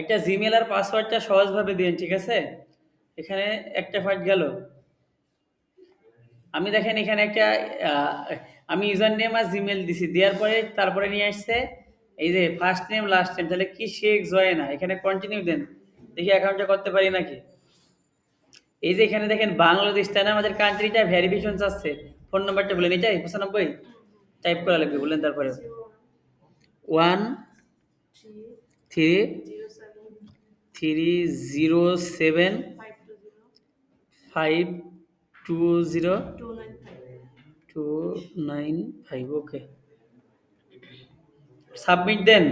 একটা জিমেল আর পাসওয়ার্ডটা সহজভাবে দিন, ঠিক আছে? এখানে একটা পার্ট গেল। আমি দেখেন এখানে একটা আহ, আমি ইউজার নেম আর জিমেল দিছি, দেওয়ার পরে তারপরে নিয়ে আসছে এই যে ফার্স্ট নেম লাস্ট নেম, তাহলে কি শেখ জয় না, এখানে কন্টিনিউ দেন, দেখি অ্যাকাউন্টটা করতে পারি নাকি। এই যে এখানে দেখেন বাংলাদেশ, তাই না? আমাদের কান্ট্রিটা ভেরিফিকেশন চাচ্ছে। ফোন নাম্বারটা বলেন, এটাই 95 টাইপ করা লাগবে, বললেন তারপরে 13307520295। ওকে, সাবমিট দেন।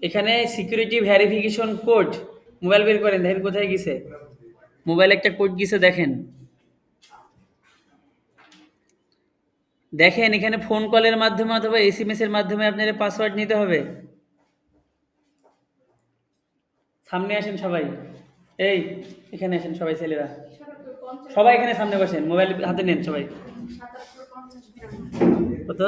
এখানে সিকিউরিটি ভেরিফিকেশন কোড, মোবাইল বের করেন, দেখেন কোথায় গেছে। মোবাইল একটা কোড গেছে, দেখেন। দেখেন এখানে ফোন কলের মাধ্যমে অথবা এসএমএস এর মাধ্যমে আপনার পাসওয়ার্ড নিতে হবে। সামনে আসেন সবাই, এই এখানে আসেন সবাই, ছেলেরা সবাই এখানে সামনে বসেন, মোবাইল হাতে নেন সবাই। কত?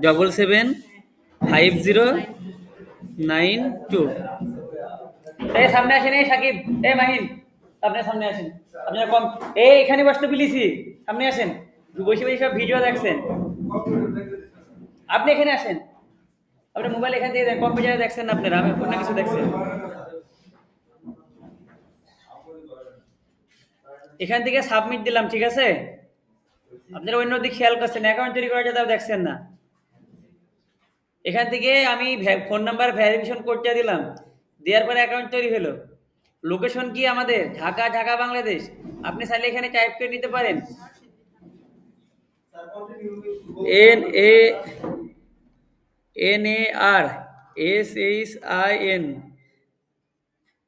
775092। এই সামনে আসেন, এই সাকিব, এই মাহিন, আপনি সামনে আসেন। আপনারা কম, এই এখানে বসতে পিলিছি, সামনে আসেন। বসে বসে সব ভিডিও দেখছেন, আপনি এখানে আসেন। আপনার মোবাইল এখান থেকে কম্পিউটারে দেখছেন না আপনারা, আমি অন্য কিছু দেখছেন। এখান থেকে সাবমিট দিলাম, ঠিক আছে? আপনারা অন্য দিকে খেয়াল করছেন, অ্যাকাউন্ট তৈরি করাটা তাও দেখছেন না। এখান থেকে আমি ফোন নাম্বার ভেরিফিকেশন কোডটা দিলাম, দেওয়ার পরে অ্যাকাউন্ট তৈরি হলো। লোকেশন কি আমাদের ঢাকা, ঢাকা বাংলাদেশ। আপনি চাইলে এখানে টাইপ করে নিতে পারেন NARSHIN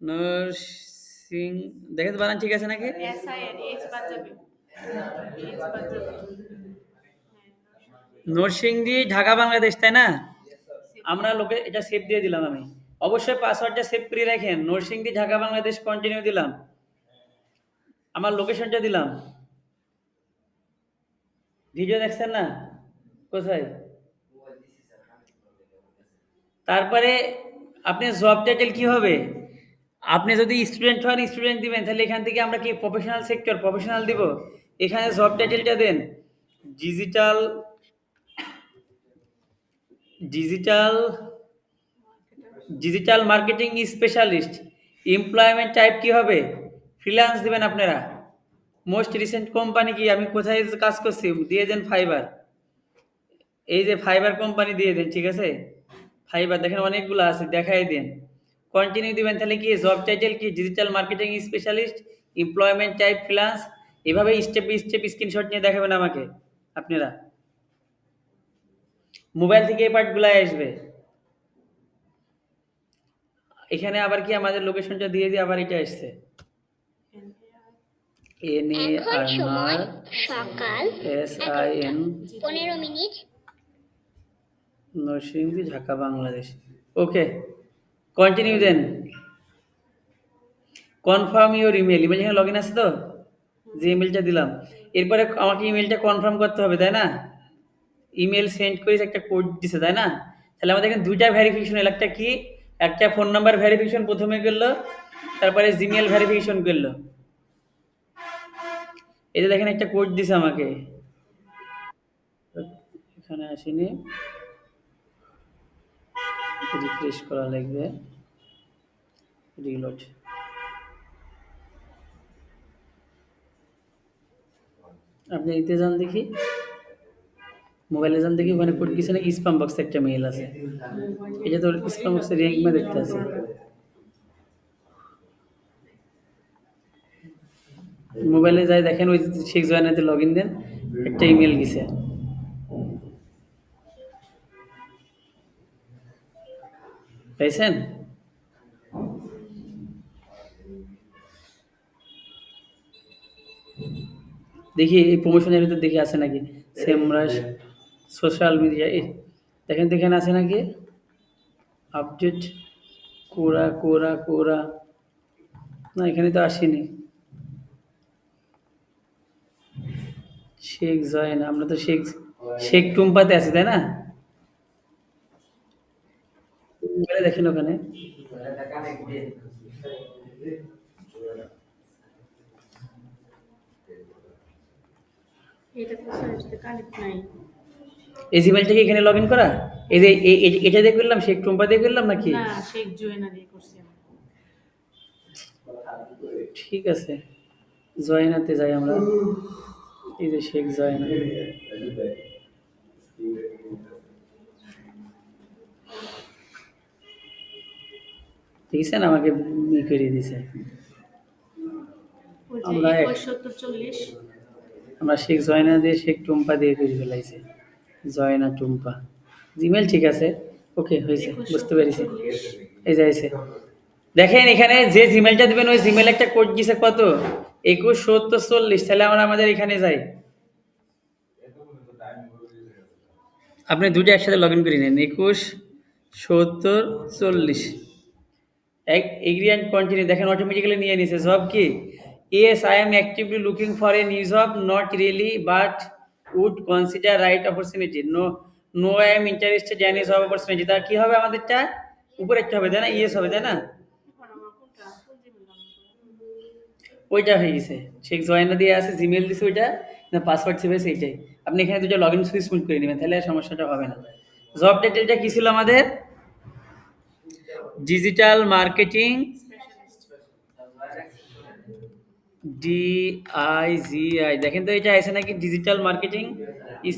নরসিং, দেখেন তো বানান ঠিক আছে নাকি? নরসিংদী, ঢাকা বাংলাদেশ, তাই না? আমরা লোকে এটা সেভ দিয়ে দিলাম আমি। অবশ্যই পাসওয়ার্ডটা সেভ করে রাখেন। নরসিংদী, ঢাকা বাংলাদেশ কন্টিনিউ দিলাম, আমার লোকেশনটা দিলাম। ভিডিও দেখছেন না? কোথায়? তারপরে আপনি জব টাইটেল কি হবে? আপনি যদি স্টুডেন্ট হন, স্টুডেন্ট দিবেন, তাহলে এখান থেকে আমরা কি প্রফেশনাল সেক্টর, প্রফেশনাল দিব। এখানে জব টাইটেলটা দেন digital, digital digital marketing specialist. Employment type কি হবে? ফ্রিল্যান্স দিবেন আপনারা। মোস্ট রিসেন্ট কোম্পানি কি, আমি কোথায় কাজ করছি, দিয়ে দেন ফাইবার। এই যে ফাইবার কোম্পানি দিয়ে দেন, ঠিক আছে? ফাইবার দেখেন অনেকগুলো আছে, দেখাই দেন। কন্টিনিউ দিবেন, তাহলে কি জব টাইটেল কি digital marketing specialist, employment type freelance. এভাবে স্টেপ বাই স্টেপ স্ক্রিনশট নিয়ে দেখাবেন আমাকে আপনারা। মোবাইল থেকে এই পার্টগুলাই আসবে। এখানে আবার কি আমাদের লোকেশনটা দিয়ে দিয়ে আবার এটা আসছে। এখন সময় সকাল NARSIN 11:15 Narsingdi, Dhaka Bangladesh. Okay, continue দেন। কনফার্ম ইউর ইমেল, ইমেল এখানে লগ ইন আছে তো, যে ইমেলটা দিলাম। এরপরে আমাকে ইমেলটা কনফার্ম করতে হবে, তাই না? ইমেল সেন্ড করে একটা কোড দিছে, তাই না? তাহলে আমাদের এখানে দুইটা ভেরিফিকেশন হলো, একটা কি, একটা ফোন নাম্বার ভেরিফিকেশন প্রথমে করলো, তারপরে জিমেল ভেরিফিকেশন করলো। এই যে দেখেন একটা কোড দিছে আমাকে, এখানে আসেনি, রিফ্রেশ করা লাগবে, রিলোড। আপনি এতে যান দেখি, মোবাইলে যান দেখি, ওখানে কোড কিছু না, স্প্যাম বক্সে একটা মেইল আছে। এটা তো স্প্যাম বক্সে র্যাঙ্ক মে দেখতে আছে। মোবাইলে যাই দেখেন, ওই শেখ জয়নাতে লগ ইন দেন, একটা ইমেল গেছে। পাইছেন? দেখি এই প্রমোশনের ভিতর দেখি আছে নাকি। সেমরাস সোশ্যাল মিডিয়া, দেখেন তো এখানে আছে নাকি আপডেট। কোরা কোরা কোরা, না এখানে তো আসেনি। শেখ জয়েন, আমরা তো শেখ শেখ টুম্পাতে আছি, তাই না? মোবাইলে দেখেন ওখানে। এটা তো স্যার কানেক্ট নাই। এই জিমেইলটা কি এখানে লগইন করা? এই যে এটা দিয়ে করলাম, শেখ টুম্পা দিয়ে করলাম নাকি? না, শেখ জোয়েনা দিয়ে করছি আমি। ঠিক আছে, জয়নাতে যাই আমরা। এই যে শেখ জয়না। দেখছেন আমাকে করে দিছে। ওই যে আমরা 2170 40। আমরা শেখ জয়না দিয়ে শেখ টুম্পা দিয়ে করে ফেলাইছে। জয়না টুম্পা। জিমেইল ঠিক আছে। ওকে হয়েছে, বুঝতে পেরেছি। 2170 40। এই যে আইছে। দেখেন এখানে যে জিমেইলটা দিবেন ওই জিমেইল একটা কোড দিছে কত? 2170 40। তাহলে আমরা আমাদের এখানে যাই। আপনি দুটো একসাথে লগ ইন করে নিন। 2170 40। Agree and continue. দেখেন অটোমেটিক্যালি নিয়ে নিছে। জব কি? Yes I am actively looking for a new job, not really but would consider right opportunity. No I am interested in a job opportunity. তা কি হবে আমাদেরটা? উপরেরটা হবে তাই না? ইয়েস হবে তাই না? এখন আমার কোনটা কোন জিমেল নাম্বার? ওইটা হয়ে গেছে। শেখ জয়েনা দিয়ে আছে, জিমেল দিছে ওইটা, না পাসওয়ার্ড সেভ হয়েছে এইটাই। আপনি এখানে দুটো লগ ইন সুইচ করে নেবেন, তাহলে আর সমস্যাটা হবে না। জব টাইটেলটা কি ছিল আমাদের? Digital marketing specialist. DIGI। দেখেন তো এটা আছে নাকি? Digital marketing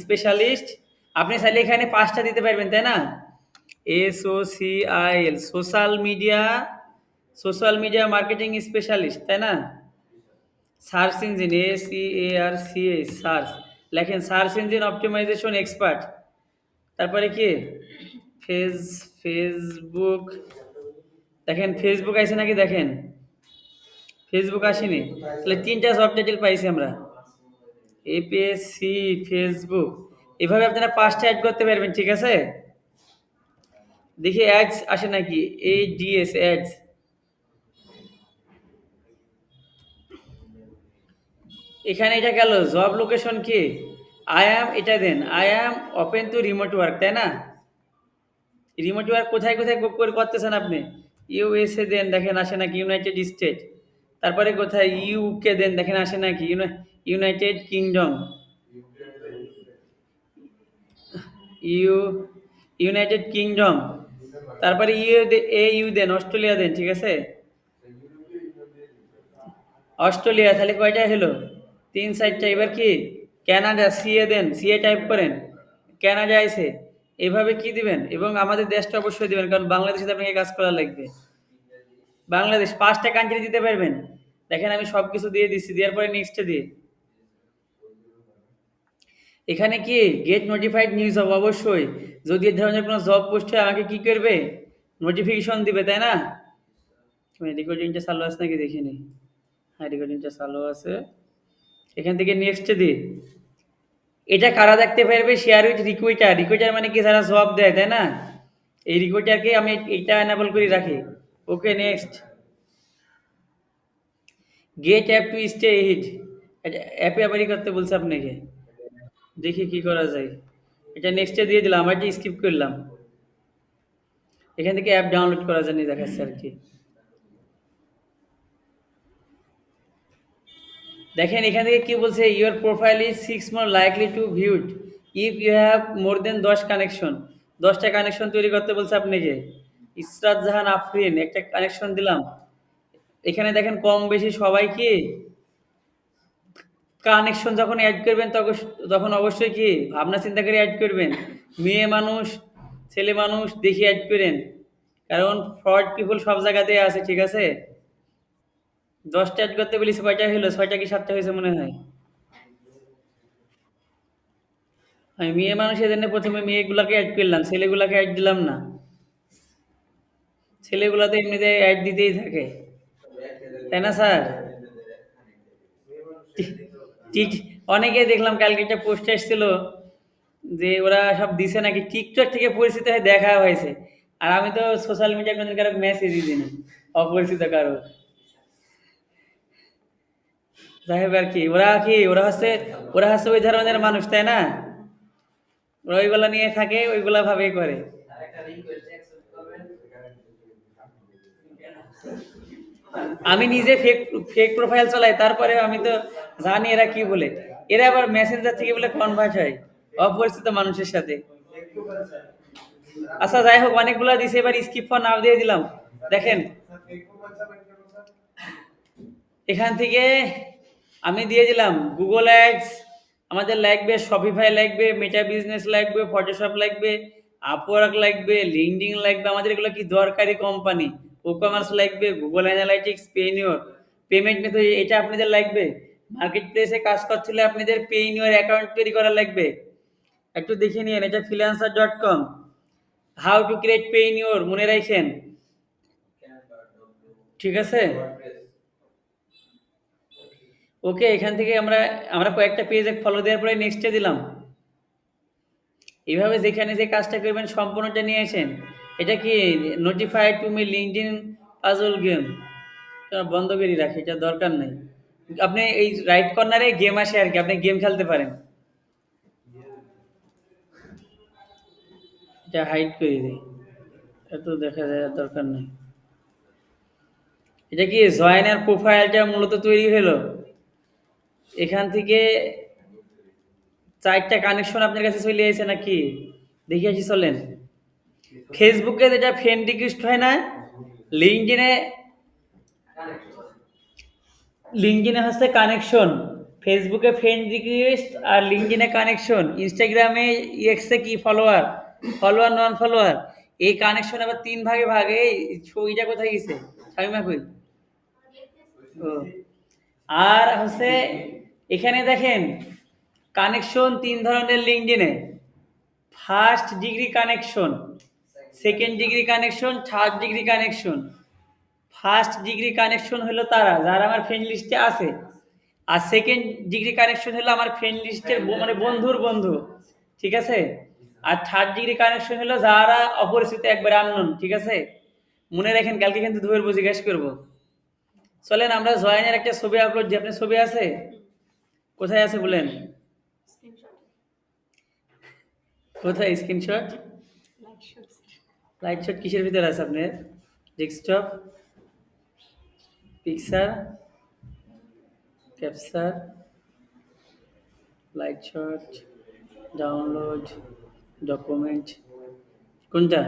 specialist. আপনি চাইলে এখানে ৫টা দিতে পারবেন তাই না? SOCIL social media marketing specialist তাই না? Search engine SEARCH search. লেখেন সার্চ ইঞ্জিন অপটিমাইজেশন এক্সপার্ট। তারপরে কি? ফেসবুক। দেখেন ফেসবুক আছে নাকি দেখেন। ফেসবুক আসেনি। তাহলে ৩টা জব টাইটেল পাইছি আমরা। APSC, Facebook. এভাবে আপনারা ৫টা অ্যাড করতে পারবেন, ঠিক আছে? দেখি অ্যাডস আসে নাকি। ADS ads. এখানে এটা গেল। জব লোকেশন কি? আই অ্যাম, এটা দেন। I am open to remote work তাই না? রিমোট ওয়ার্ক কোথায় কোথায় করে করতেছেন আপনি? USA দেন, দেখেন আসে নাকি। United State. তারপরে কোথায়? UK দেন, দেখেন আসে নাকি। United Kingdom. U United Kingdom. তারপরে EU দেন, অস্ট্রেলিয়া দেন, ঠিক আছে? অস্ট্রেলিয়া, তাহলে কয়টা হলো? ৩ ৪টা। এবার কি? কানাডা, CA দেন, CA টাইপ করেন। কানাডা আইছে। এভাবে কি দিবেন? এবং আমাদের দেশটা অবশ্যই দিবেন, কারণ বাংলাদেশে আপনাকে কাজ করা লাগবে। বাংলাদেশ ৫টা কান্ট্রি দিতে পারবেন। দেখেন আমি সবকিছু দিয়ে দিচ্ছি, দেওয়ার পরে নেক্সটে দিয়ে এখানে কি গেট নোটিফাইড নিউজ জব। অবশ্যই যদি এ ধরনের কোনো জব পোস্ট হয় আমাকে কি করবে? নোটিফিকেশন দিবে তাই না? রেকর্ডিংটা চালু আছে নাকি দেখে নিই। হ্যাঁ, রেকর্ডিংটা চালু আছে। এখান থেকে নেক্সটে দিই। এটা কারা দেখতে পারবে? Share with রিকুইটার। রিকুইটার মানে কি? যারা জব দেয় তাই না? এই রিকুইটারকে আমি এটা এনেবল করে রাখি। Okay next. Get app to stay hit. অ্যাপে আবারই করতে বলছে আপনাকে। দেখি কি করা যায়। এটা নেক্সটে দিয়ে দিলাম, আমরা এটা স্কিপ করলাম। এখান থেকে অ্যাপ ডাউনলোড করা জানি দেখাচ্ছে আর কি। দেখেন এখান থেকে কি বলছে? Your profile is 6 more likely to viewed if you have more than 10 connection. 10টা কানেকশন তৈরি করতে বলছে আপনাকে। ইসরাত জাহান আফরিন, একটা কানেকশন দিলাম। এখানে দেখেন কম বেশি সবাই কি কানেকশন যখন অ্যাড করবেন তখন অবশ্যই কি ভাবনা চিন্তা করে অ্যাড করবেন। মেয়ে মানুষ, ছেলে মানুষ দেখি অ্যাড করেন, কারণ ফ্রড পিপল সব জায়গাতেই আছে, ঠিক আছে? 10টা অ্যাড করতে বলেছি, কয়টা হলো? 6টা কি 7টা হয়েছে মনে হয়। আমি মেয়ে মানুষ এজন্য প্রথমে মেয়েগুলাকে অ্যাড করলাম, ছেলেগুলাকে অ্যাড দিলাম না। ছেলেগুলা তো এমনিতে অ্যাড দিতেই থাকে তাই না স্যার? ঠিক। অনেকেই দেখলাম কালকে একটা পোস্ট এসেছিল যে ওরা সব দিছে নাকি টিকটক থেকে পরিচিত হয়ে দেখা হয়েছে। আর আমি তো সোশ্যাল মিডিয়া কোনোদিন কারো মেসেজই দিই না, অপরিচিত কারো। যাই হোক আর কি, ওরা হচ্ছে ওই ধরনের মানুষ তাই না? ওরা ওইগুলা নিয়ে থাকে, ওইগুলা ভাবেই করে। আমি নিজে ফেক ফেক প্রোফাইল চালাই, তারপরে আমি তো জানি এরা কি বলে। এরা আবার মেসেঞ্জার থেকে বলে কনভার্ট হয় অপরিচিত মানুষের সাথে। আচ্ছা যাই হোক, অনেকগুলো দিছে, এবার স্কিপ ফর নাও দিয়ে দিলাম। দেখেন এখান থেকে আমি দিয়ে দিলাম গুগল অ্যাডস, আমাদের লাগবে শপিফাই, লাগবে মেটা বিজনেস, লাগবে ফটোশপ, লাগবে আপওয়ার্ক, লাগবে লিঙ্কডইন, লাগবে। আমাদের এগুলো কি দরকারি কোম্পানি। ই-কমার্স লাগবে, গুগল অ্যানালাইটিক্স, পেইনিওর, পেমেন্ট মেথড এটা আপনাদের লাগবে। মার্কেট প্লেসে কাজ করছিলে আপনাদের পেইনিওর অ্যাকাউন্ট তৈরি করা লাগবে। একটু দেখে নিন, এটা freelancer.com, হাউ টু ক্রিয়েট পেইনিওর, মনে রাখেন। ঠিক আছে, ওকে। এখান থেকে আমরা আমরা কয়েকটা পেজে ফলো দেওয়ার পরে নেক্সটে দিলাম। এইভাবে যেখানে যে কাজটা করবেন সম্পূর্ণটা নিয়ে আসেন। এটা কি notify to me LinkedIn puzzle game, বন্ধ করে রাখি, এটা দরকার নেই। আপনি এই রাইট কর্নারে গেম আসে আর কি, আপনি গেম খেলতে পারেন। এটা হাইড করে দিই, এত দেখা যায় আর দরকার নেই। এটা কি জয়েনার প্রোফাইলটা মূলত তৈরি হলো এখান থেকে। 4টা কানেকশন আপনার কাছে চলে এসেছে নাকি দেখে আসি, চলেন। ফেসবুকে যেটা ফ্রেন্ড রিকোয়েস্ট হয় না, লিঙ্কডইনে লিঙ্কডইনে হচ্ছে কানেকশন, ফেসবুকে ফ্রেন্ড রিকোয়েস্ট আর লিঙ্কডইনে কানেকশন, ইনস্টাগ্রামে এক্সে কি ফলোয়ার, ফলোয়ার নন ফলোয়ার। এই কানেকশন আবার 3 ভাগে ভাগে। এই ছবিটা কোথায় গেছে, শামিমা কই? ও, আর হচ্ছে এখানে দেখেন কানেকশন 3 ধরনের লিঙ্কডইনে। First degree connection, second degree connection, third degree connection. First degree connection হলো তারা যারা আমার ফ্রেন্ড লিস্টে আছে, আর সেকেন্ড ডিগ্রি কানেকশন হলো আমার ফ্রেন্ড লিস্টের মানে বন্ধুর বন্ধু, ঠিক আছে। আর থার্ড ডিগ্রি কানেকশন হলো যারা অপরিচিত, একবার আননোন, ঠিক আছে। মনে রাখেন, কালকে কিন্তু ধরবো, জিজ্ঞেস করবো। চলেন আমরা জয়েনের একটা ছবি আপলোড দিই। আপনার ছবি আছে? কোথায় আছে বলেন? স্ক্রিনশট, কোথায় screenshot? Like shot. Light shot কিসের ভিতরে আছে আপনার? Desktop, picture, capture, light shot, download, document, কোনটা?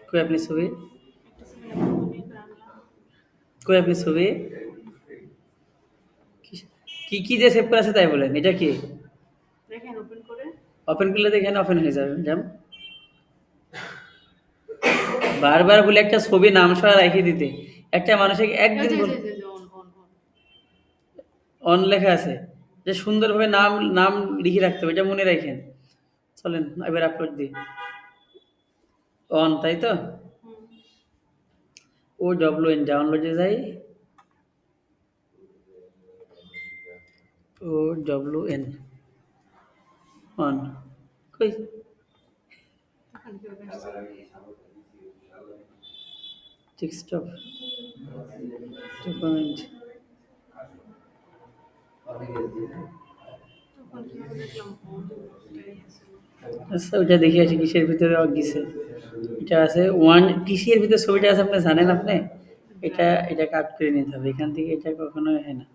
কই আপনি ছবি? একটা ছবি আমি করে আনলাম। কই আপনি ছবি? কি কি দিয়ে সেভ করা আছে তাই বলেন, এটা কি? দেখেন ওপেন করে। ওপেন করলে তো এখানে ওপেন হয়ে যাবে ম্যাডাম। বারবার বলে একটা ছবি নাম সহ রেখে দিতে, একটা মানুষকে একদিন অন অন অন। অন লেখা আছে, যে সুন্দরভাবে নাম নাম লিখে রাখতে হবে, এটা মনে রাখেন। চলেন এবার আপলোড দিই। অন, তাই তো? হুম। OWN ডাউনলোডে যাই। OWN অন, কই? তখন কি হবে আসছে? ডেস্কটপ, ডকুমেন্ট, তখন কিভাবে দেখলাম অন এটাই আছে। আচ্ছা ওইটা দেখে আসি কিসের ভিতরে গেছে। এটা আছে ওয়ান, কিসের ভিতরে ছবিটা আছে আপনি জানেন আপনি? এটা এটা কাট করে নিতে হবে এখান থেকে, এটা কখনো হয় না।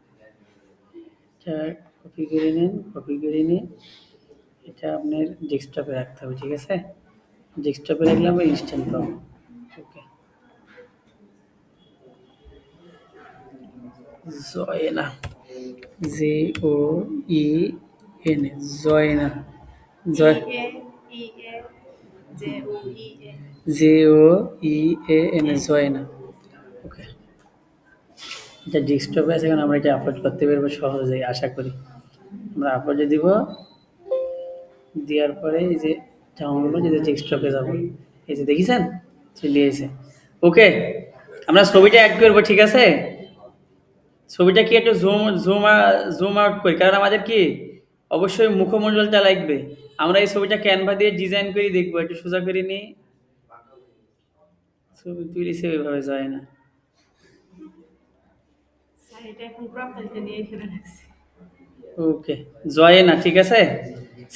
এটা কপি করে নিন, কপি করে নিয়ে এটা আপনার ডেস্কটপে রাখতে হবে, ঠিক আছে। ডেস্কটপে রাখলে আমরা ইনস্ট্যান্ট পাবো। Okay, Joyna, JOEN, Joyna, Joy, E A J O E A. JOEAN, Joyna. Okay, এটা ডেস্কটপে আছে, এখন আমরা এটা আপলোড করতে পারবো সহজেই, আশা করি। আমরা আপলোডে দিব, দেওয়ার পরে এই যে ডাউনলোড, এই যে ডেস্কটপে যাব, এই যে দেখেছেন চলে এসে। ওকে, আমরা ছবিটা অ্যাড করবো, ঠিক আছে। ছবিটা কি একটু জুম আউট করি, কারণ আমাদের কি অবশ্যই মুখমণ্ডলটা লাগবে। আমরা এই ছবিটা ক্যানভা দিয়ে ডিজাইন করে দেখবো, একটু সোজা করে নিই। ছবি তুলিছে ওইভাবে যায় না। স্যার এটা এখন ক্রপ তালিকা নিয়ে এখানে রাখছি। ওকে, জয় না, ঠিক আছে।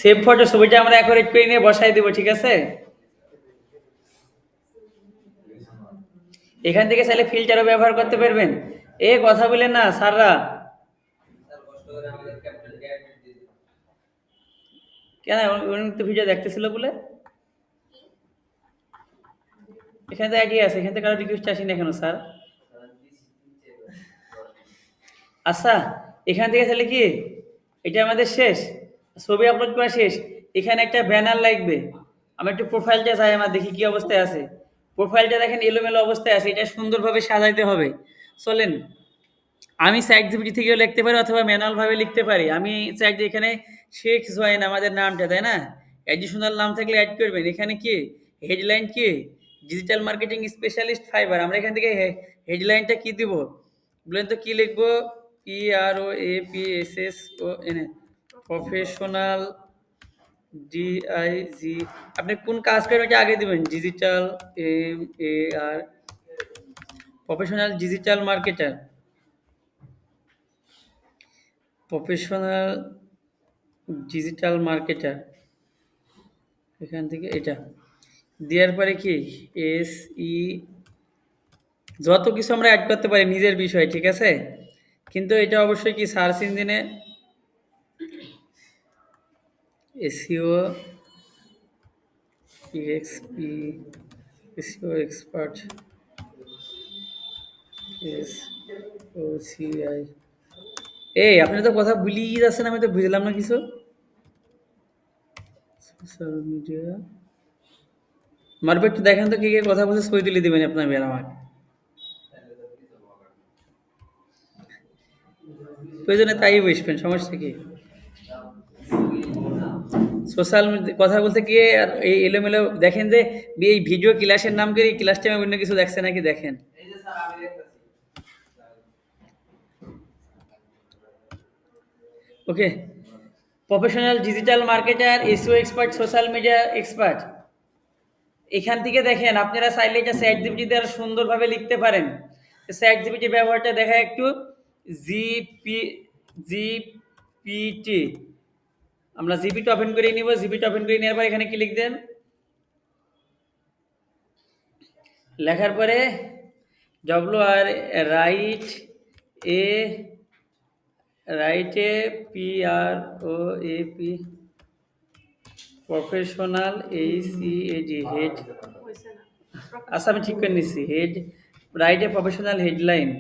সেভ ফটো ছবিটা আমরা অ্যাকুরেট করে নিয়ে বসাই দেবো, ঠিক আছে। এখান থেকে চাইলে ফিল্টারও ব্যবহার করতে পারবেন। এ কথা বলেন না স্যাররা, কেন উনি তো ভিডিও দেখতেছিল বলে। এখানে তো আইডিয়া আছে, এখানে তো কারো রিকোয়েস্ট আসেনি এখনো স্যার। আচ্ছা, এখান থেকে তাহলে কি এটা আমাদের শেষ, ছবি আপলোড করা শেষ। এখানে একটা ব্যানার লাগবে। আমি একটু প্রোফাইলটা চাই, আমার দেখি কি অবস্থায় আছে। প্রোফাইলটা দেখেন এলোমেলো অবস্থায় আছে, এটা সুন্দরভাবে সাজাইতে হবে। চলেন, আমি চ্যাট জিপিটি থেকেও লিখতে পারি অথবা ম্যানুয়াল ভাবে লিখতে পারি। আমি চাই যে এখানে শেখ জয়েন আমাদের নামটা, তাই না? অ্যাডিশনাল নাম থাকলে অ্যাড করবেন। এখানে কি হেডলাইন কি ডিজিটাল মার্কেটিং স্পেশালিস্ট ফাইবার, আমরা এখান থেকে হেডলাইনটা কি দিব বলেন তো, কি লিখবো? PROAPSSON, professional DIG। আপনি কোন কাজ করেন এটা আগে দিবেন, digital MAR, professional digital marketer, professional digital marketer. এখান থেকে এটা দেওয়ার পরে কি SE, যত কিছু আমরা অ্যাড করতে পারি নিজের বিষয়, ঠিক আছে? কিন্তু এটা অবশ্যই কি সার্চ ইঞ্জিনে SEO EXP, SEO expert, SOCI। এই আপনি তো কথা ভুলিয়ে যাচ্ছেন, আমি তো বুঝলাম না কিছু। সোশ্যাল মিডিয়া মারবে, একটু দেখেন তো কি কি কথা বলছে, ছবি তুলে দিবেন আপনার বের আমাকে। প্রয়োজনে তাই বসবেন, সমস্যা কি? সোশ্যাল কথা বলতে গিয়ে আর এই এলোমেলো দেখেন যে এই ভিডিও ক্লাসের নাম করে এই ক্লাস টাইমে অন্য কিছু দেখছে নাকি দেখেন। Okay, professional digital marketer, SEO expert, social media expert. এখান থেকে দেখেন আপনারা চাইলে এটা চ্যাট জিপিটি দ্বারা সুন্দরভাবে লিখতে পারেন। চ্যাট জিপিটি ব্যবহারটা দেখা একটু। জিপি জিপিটি, আমরা জিপিটি ওপেন করে নিব। জিপিটি ওপেন করে নেওয়ার পর এখানে কি লিখবেন, লেখার পরে WR write a, write a PROAP, professional HEAD, head. হয়েছে না আচ্ছা আমি ঠিক করে নিচ্ছি, head write a professional headline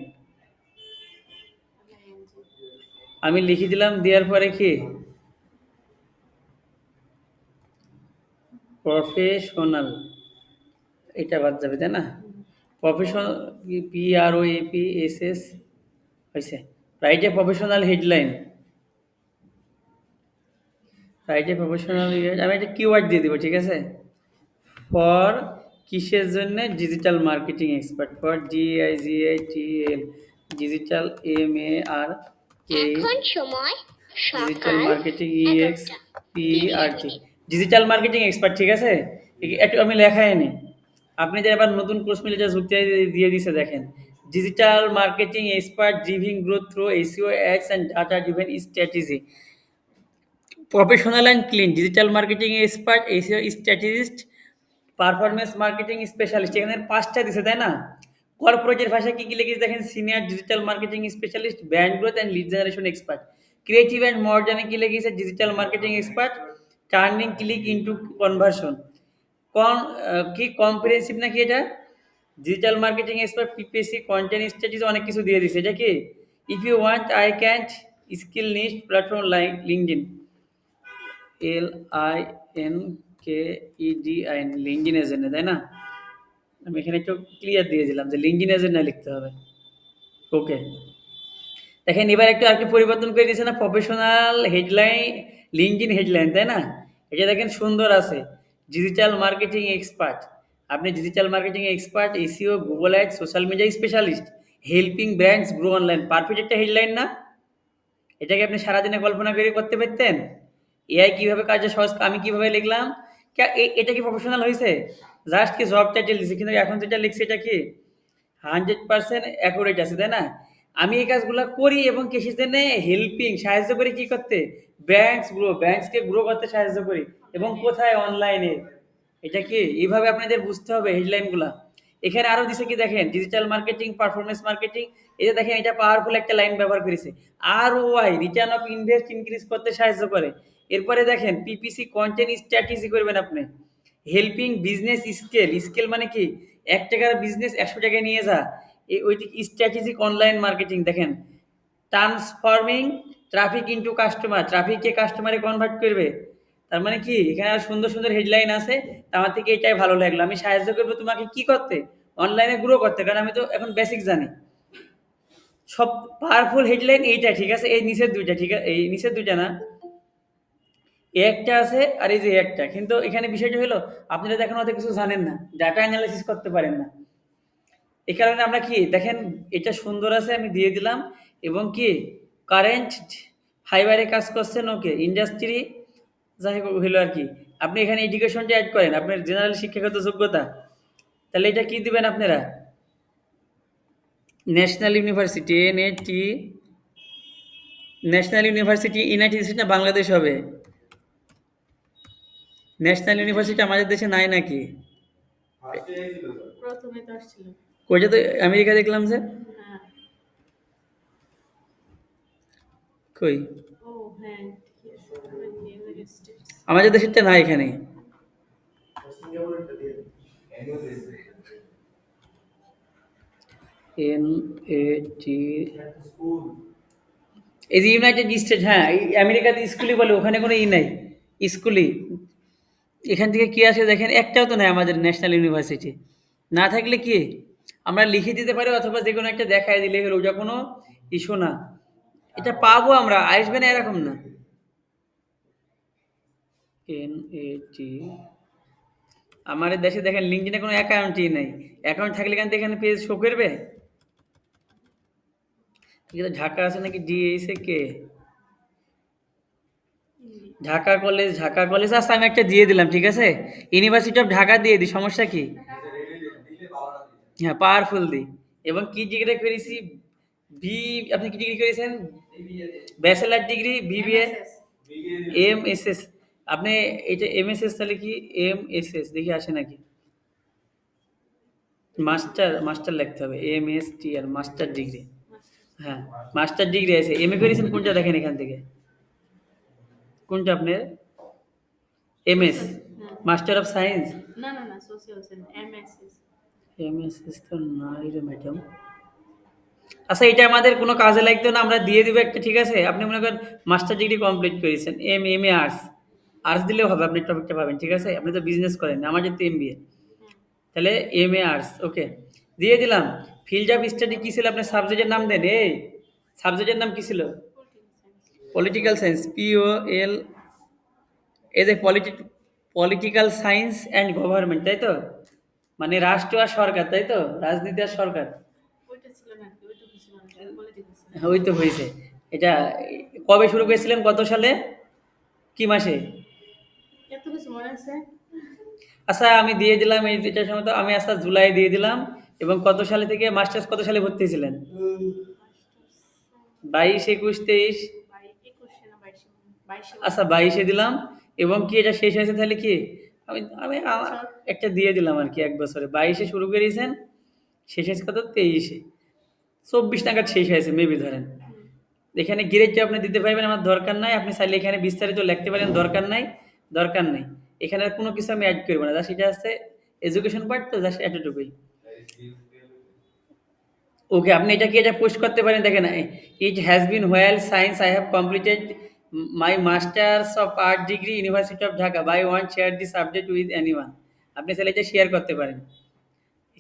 আমি লিখে দিলাম। দেওয়ার পরে কি প্রফেশনাল, এটা বাদ যাবে তাই না? প্রফেশনাল PROAPSS হয়েছে। Write a professional headline, write a professional, আমি একটা কিওয়ার্ড দিয়ে দিব, ঠিক আছে? ফর কিসের জন্য? Digital marketing expert, for DIGITL, digital MARK, এখন সময় ডিজিটাল সকাল মার্কেটিং 11টা EXPERT, 20 মিনিট। ডিজিটাল মার্কেটিং এক্সপার্ট, ঠিক আছে? একটু আমি লেখাই নি, আপনি যে এবার নতুন কোর্স মিলে যা যুক্তি দিয়ে দিছে দেখেন, digital marketing expert driving growth through SEO ads and data driven strategy, professional and clean digital marketing expert, SEO strategist, performance marketing specialist. এখানে 5টা দিছে তাই না? কর্পোরেটের ভাষায় কি কি লিখেছে দেখেন, senior digital marketing specialist, brand growth and lead generation expert. Creative and মডার্নে কি লিখেছে, digital marketing expert, turning click into conversion. কন কি কম্প্রিহেনসিভ নাকি এটা? Digital marketing expert, PPC, content strategy, অনেক কিছু দিয়ে দিছে। এটা কি if you want I can't skill নিস্ট প্ল্যাটফর্ম লাইক লিঙ্কডইন, LINKEDIN, লিঙ্কডইনের জন্য, তাই না? আমি এখানে একটু ক্লিয়ার দিয়ে দিলাম যে লিঙ্কডইনের জন্য লিখতে হবে। ওকে, দেখেন এবার একটু আরেকটু পরিবর্তন করে দিয়েছে না, প্রফেশনাল হেডলাইন, লিঙ্কডইন হেডলাইন, তাই না? এটা দেখেন সুন্দর আছে, ডিজিটাল মার্কেটিং এক্সপার্ট। আপনি digital marketing expert, SEO, Google ad, social media specialist, helping brands grow online. Perfect একটা হেডলাইন না? এটাকে আপনি সারাদিনে কল্পনা করে করতে পারতেন? এআই কিভাবে কাজে সহজ, আমি কিভাবে লিখলাম, এটা কি প্রফেশনাল হয়েছে? জাস্ট কি জব টাইটেল দিছে, কিন্তু এখন যেটা লিখছে এটা কি 100% অ্যাকুরেট আছে, তাই না? আমি এই কাজগুলো করি এবং কিসের জন্য? হেল্পিং, সাহায্য করি কি করতে? ব্র্যান্ডসকে গ্রো করতে সাহায্য করি, এবং কোথায়? অনলাইনে। এটা কি এইভাবে আপনাদের বুঝতে হবে হেডলাইনগুলা। এখানে আরো দিছে কি দেখেন, ডিজিটাল মার্কেটিং, পারফরম্যান্স মার্কেটিং। এই যে দেখেন, এটা পাওয়ারফুল একটা লাইন ব্যবহার করেছে। ROI, return of invest increase করতে সাহায্য করে। এরপরে দেখেন, PPC কন্টেন্ট স্ট্র্যাটেজি করবেন আপনি। হেল্পিং বিজনেস স্কেল, স্কেল মানে কি, ১ টাকার বিজনেস ১০০ টাকায় নিয়ে যা। ওইটি স্ট্র্যাটেজিক অনলাইন মার্কেটিং দেখেন। ট্রান্সফর্মিং ট্রাফিক ইনটু কাস্টমার, ট্রাফিককে কাস্টমারে কনভার্ট করবে। তার মানে কি, এখানে আর সুন্দর সুন্দর হেডলাইন আছে। তা আমার থেকে এটাই ভালো লাগলো। আমি সাহায্য করবো তোমাকে কি করতে, অনলাইনে গ্রো করতে, কারণ আমি তো এখন বেসিক জানি। সব পাওয়ারফুল হেডলাইন এইটা, ঠিক আছে। এই নিচের দুইটা, ঠিক আছে, এই নিচের দুইটা না, এই একটা আছে আর এই যে একটা। কিন্তু এখানে বিষয়টা হলো, আপনারা দেখেন অত কিছু জানেন না, ডাটা অ্যানালাইসিস করতে পারেন না। এই কারণে আমরা কি দেখেন, এটা সুন্দর আছে আমি দিয়ে দিলাম। এবং কি কারেন্ট ফাইবারে কাজ করছেন, ওকে ইন্ডাস্ট্রি যাই হোক হলো আর কি। আপনি এখানে এডুকেশনটা অ্যাড করেন, আপনার জেনারেল শিক্ষাগত যোগ্যতা। তাহলে এটা কি দিবেন আপনারা, national university, NAT, national university United state না বাংলাদেশ হবে? ন্যাশনাল ইউনিভার্সিটি আমাদের দেশে নাই নাকি? প্রথমে তো আসছিল। কইটা তো আমেরিকা দেখলাম যে। হ্যাঁ। কই, ও হ্যাঁ, ঠিক আছে। United states. আমাদের দেশেরটা নাই এখানে। NAT, এই যে ইউনাইটেড স্টেট, হ্যাঁ এই আমেরিকাতে স্কুলই বলে, ওখানে কোনো নাই, স্কুলই। এখান থেকে কি আসে দেখেন, একটাও তো নাই আমাদের ন্যাশনাল ইউনিভার্সিটি। না থাকলে কি আমরা লিখে দিতে পারি, অথবা যে কোনো একটা দেখায় দিলে হলো, ওটা কোনো ইস্যু না। এটা পাবো আমরা, আসবে না এরকম না। NAT, আমাদের দেশে দেখেন লিঙ্কডিনে কোনো অ্যাকাউন্টই নাই। অ্যাকাউন্ট থাকলে কিন্তু এখানে পেজ শো করবে। কিন্তু ঢাকা আছে নাকি, DSA ঢাকা কলেজ আছে, আমি একটা দিয়ে দিলাম, ঠিক আছে। ইউনিভার্সিটি অফ ঢাকা দিয়ে দিই, সমস্যা কি? হ্যাঁ, পাওয়ারফুল দিই। এবং কি ডিগ্রি করেছি, বি, আপনি কি ডিগ্রি করেছেন? Bachelor degree, BBA, MSS। MSS। আপনি এটা MSS, তাহলে কি MSS দেখি আসে নাকি, মাস্টার লিখতে হবে, MSTR, মাস্টার ডিগ্রি। হ্যাঁ, মাস্টার ডিগ্রি আছে। MA করেছেন কোনটা দেখেন এখান থেকে, কোনটা আপনার? MS, হ্যাঁ। Master of science. না না না, সোশ্যাল সায়েন্স, MSS। MSS তো নাই রে ম্যাডাম। আচ্ছা, এটা আমাদের কোনো কাজে লাগতো না, আমরা দিয়ে দিব একটা, ঠিক আছে। আপনি মনে করেন মাস্টার ডিগ্রি কমপ্লিট করেছেন, MA আর্টস, আর্টস দিলেও হবে, আপনি টপিকটা পাবেন, ঠিক আছে। আপনি তো বিজনেস করেন, আমাদের তো MBA। তাহলে MA আর্টস, ওকে দিয়ে দিলাম। ফিল্ড অফ স্টাডি কী ছিল, আপনার সাবজেক্টের নাম দেন। এই সাবজেক্টের নাম কী ছিল? পলিটিক্যাল সায়েন্স, POL, এই যে পলিটিক্যাল সায়েন্স অ্যান্ড গভর্নমেন্ট, তাই তো? মানে রাষ্ট্র আর সরকার, তাই তো, রাজনীতি আর সরকার। ওইটা ছিল নাকি? ওইটা ছিল না, পলিটিক্যাল সায়েন্স। হ্যাঁ, ওই তো হয়েছে। এটা কবে শুরু করেছিলেন, কত সালে, কি মাসে? এত কিছু মনে আছে? আচ্ছা, আমি দিয়ে দিলাম এটার সময়, তো আমি আচ্ছা জুলাই দিয়ে দিলাম। এবং কত সালে থেকে মাস্টার্স, কত সালে ভর্তি হয়েছিলেন? 22, 21, 23। 21 না 22? আচ্ছা 22-এ দিলাম। এবং কি এটা শেষ হয়েছে তাহলে কি, আমি আমি একটা দিয়ে দিলাম আর কি, 1 বছরে। 22-এ শুরু করেছেন, শেষ হয়েছে কত, 23-এ, 24 নাগাদ শেষ হয়েছে মেবি ধরেন। এখানে গ্রেডটা আপনি দিতে পারবেন, আমার দরকার নাই। আপনি চাইলে এখানে বিস্তারিত লিখতে পারেন, দরকার নাই, দরকার নাই। এখানে আর কোনো কিছু আমি অ্যাড করবো না, জাস্ট এটা আছে এডুকেশন পার্ট, তো জাস্ট এতটুকুই। ওকে, আপনি এটা পোস্ট করতে পারেন, দেখেন, it has been well science, I have completed my masters of art degree, university of Dhaka, by want share this update with anyone. আপনি চাইলে এটা শেয়ার করতে পারেন,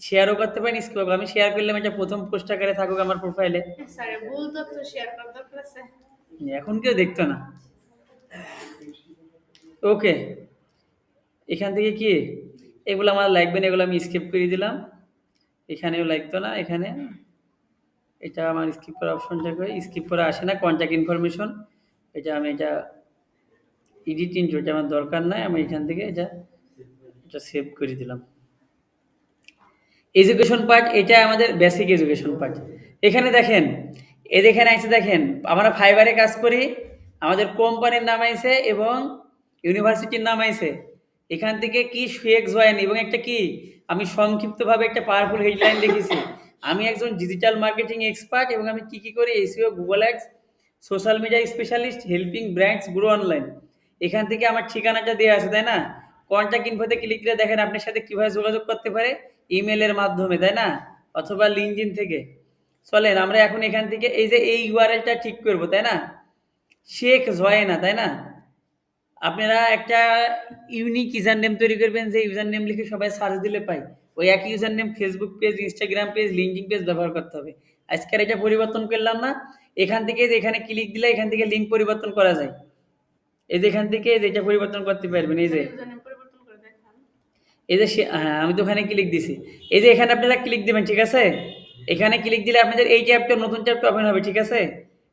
শেয়ারও করতে পারেন, স্কিপ। আমি শেয়ার করলাম, এটা প্রথম পোস্ট আকারে থাকুক আমার প্রোফাইলে। স্যার ভুল তথ্য শেয়ার করার দরকার আছে? এখন কেউ দেখতো না। ওকে, এখান থেকে কি এগুলো আমার লাগবে না, এগুলো আমি স্কিপ করে দিলাম। এখানেও লাগতো না, এখানে এটা আমার স্কিপ করার অপশনটা করে, স্কিপ করা আসে না। কন্ট্যাক্ট ইনফরমেশন, এটা এডিট ইন্ট্রো, এটা আমার দরকার নাই। আমি এখান থেকে এটা সেভ করে দিলাম। এডুকেশন পার্ট, এটা আমাদের বেসিক এডুকেশন পার্ট। এখানে দেখেন, দেখেন আইসে, দেখেন আমরা ফাইবারে কাজ করি, আমাদের কোম্পানির নাম আইছে এবং ইউনিভার্সিটির নাম আইছে। এখান থেকে কি সুয়েক্স হয়নি এবং একটা কি আমি সংক্ষিপ্তভাবে একটা পাওয়ারফুল হেডলাইন লিখেছি। আমি একজন ডিজিটাল মার্কেটিং এক্সপার্ট এবং আমি কি করি SEO, Google ads, social media specialist, helping brands grow online. এখান থেকে আমার ঠিকানাটা দেওয়া আছে, তাই না? কন্ট্যাক্ট ইনফোতে ক্লিক করে দেখেন আপনার সাথে কিভাবে যোগাযোগ করতে পারে, ইমেলের মাধ্যমে, তাই না? অথবা লিঙ্কডইন থেকে। চলেন আমরা এখন এখান থেকে এই যে এই ইউআরএলটা ঠিক করব, তাই না? শেখ জয়না, তাই না? আপনারা একটা ইউনিক ইউজার নেম তৈরি করবেন, যে ইউজার নেম লিখে সবাই সার্চ দিলে পাই। ওই একই user name Facebook page, Instagram page, LinkedIn page ব্যবহার করতে হবে। আজকের এটা পরিবর্তন করলাম না? এখান থেকে যে এখানে ক্লিক দিলে এখান থেকে লিঙ্ক পরিবর্তন করা যায়। এই যে এখান থেকে যেটা পরিবর্তন করতে পারবেন, এই যে ইউজার নেম পরিবর্তন করে দেখান। এই যে হ্যাঁ, আমি তো ওখানে ক্লিক দিছি। এই যে এখানে আপনারা ক্লিক দিবেন, ঠিক আছে? এখানে ক্লিক দিলে আপনাদের এই ট্যাবটা, নতুন ট্যাবটা ওপেন হবে, ঠিক আছে?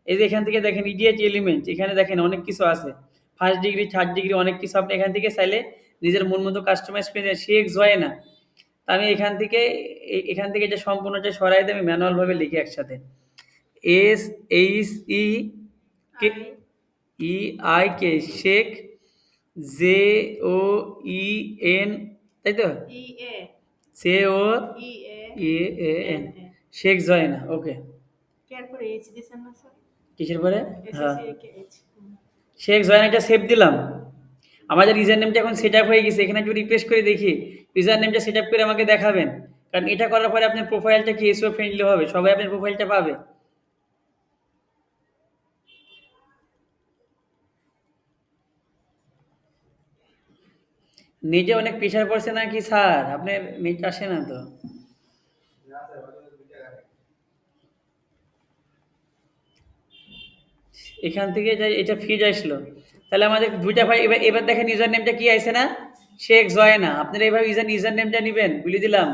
এই যে এখান থেকে দেখেন ইডিয়েট এলিমেন্ট, এখানে দেখেন অনেক কিছু আছে। ফার্স্ট ডিগ্রি, থার্ড ডিগ্রি অনেক কিছু আপনি এখান থেকে চাইলে নিজের মন মতো কাস্টমাইজ করে শেখ জয় না। তা আমি এখান থেকে এখান থেকে এটা সম্পূর্ণটা সরাই দিয়ে আমি ম্যানুয়ালভাবে লিখি একসাথে। S H E K E I K, Sheikh, J O E N, তাই তো? ই এ সে O E E A N, N A Sheikh Joyna. Okay, কেয়ার করে এইচ দিছেন না স্যার? কিসের পরে? এস হ্যাঁ, S A K H. Sheikh জয়নাটা সেভ দিলাম। আমাদের ইউজার নেমটা এখন সেট আপ হয়ে গেছে। এখানে একটু রিফ্রেশ করে দেখি, ইউজার নেমটা সেট আপ করে আমাকে দেখাবেন। কারণ এটা করার পরে আপনার প্রোফাইলটা কি এসও ফ্রেন্ডলি হবে, সবাই আপনার প্রোফাইলটা পাবে। নিজে অনেক প্রেশার পড়ছে নাকি স্যার? আপনার নেট আসে না তো? এখান থেকে যে এটা ফিড আসলো, তাহলে আমাদের দুইটা ভাই। এবার এবার দেখেন ইউজার নেমটা কি আইছে না, শেখ জয়না। আপনারা এইভাবে ইউজার নেমটা নেবেন, বলে দিলাম।